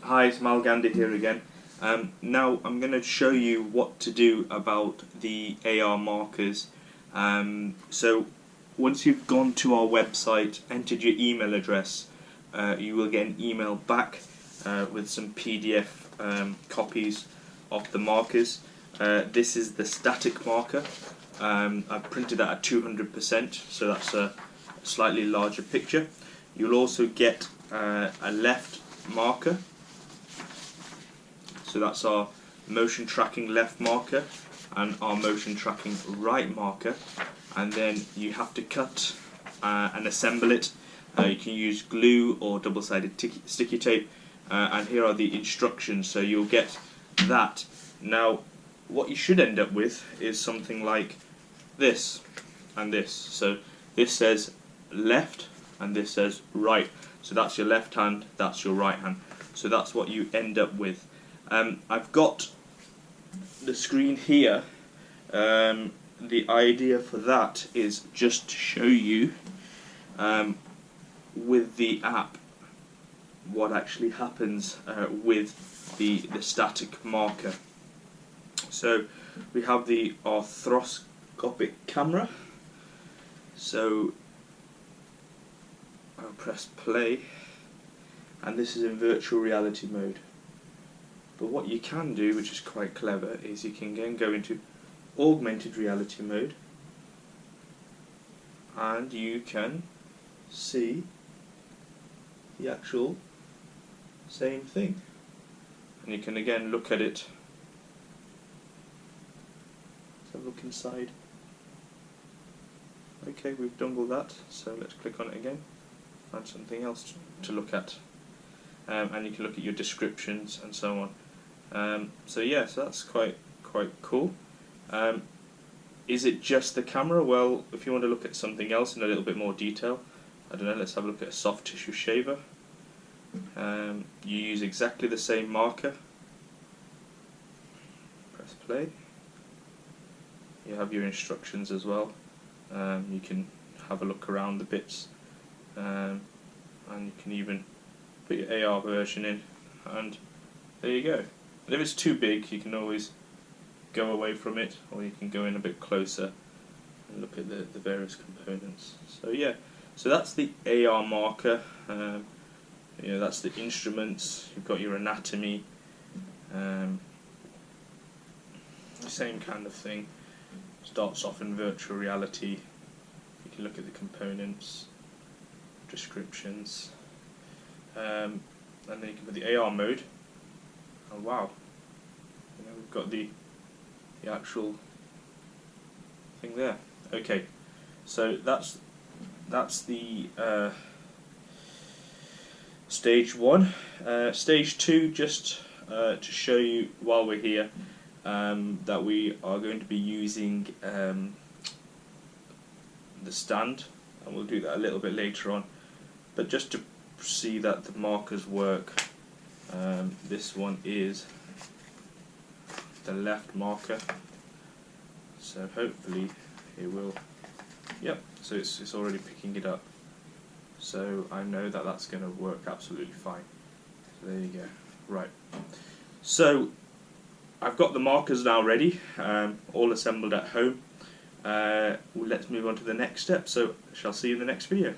Hi, it's Malganda here again. Now I'm going to show you what to do about the AR markers. So once you've gone to our website, entered your email address, you will get an email back with some PDF copies of the markers. This is the static marker. I've printed that at 200%, so that's a slightly larger picture. You'll also get a left marker. So that's our motion tracking left marker and our motion tracking right marker, and then you have to cut and assemble it. You can use glue or double-sided sticky tape, and here are the instructions, so you'll get that. Now what you should end up with is something like this and this. So this says left and this says right, so that's your left hand, that's your right hand, so that's what you end up with. I've got the screen here. The idea for that is just to show you with the app what actually happens with the static marker. So we have the AR-throscopic camera. So I'll press play, and this is in virtual reality mode. But what you can do, which is quite clever, is you can then go into augmented reality mode, and you can see the actual same thing. And you can again look at it. Let's have a look inside. Okay, we've done all that, so let's click on it again, find something else to look at. And you can look at your descriptions and so on. So yeah, so that's quite cool. Is it just the camera? Well, if you want to look at something else in a little bit more detail, I don't know, let's have a look at a soft tissue shaver. You use exactly the same marker. Press play. You have your instructions as well. You can have a look around the bits, and you can even put your AR version in, and there you go. And if it's too big, you can always go away from it, or you can go in a bit closer and look at the various components. So yeah, so that's the AR marker. That's the instruments. You've got your anatomy, same kind of thing. Starts off in virtual reality. You can look at the components, descriptions, and then you can put the AR mode. Oh wow! We've got the actual thing there. Okay, so that's the stage one. Stage two, just to show you while we're here, that we are going to be using the stand, and we'll do that a little bit later on. But just to see that the markers work, this one is the left marker, so hopefully it will. Yep, so it's already picking it up, so I know that that's going to work absolutely fine. So there you go. Right, so I've got the markers now ready, all assembled at home. Let's move on to the next step, so I shall see you in the next video.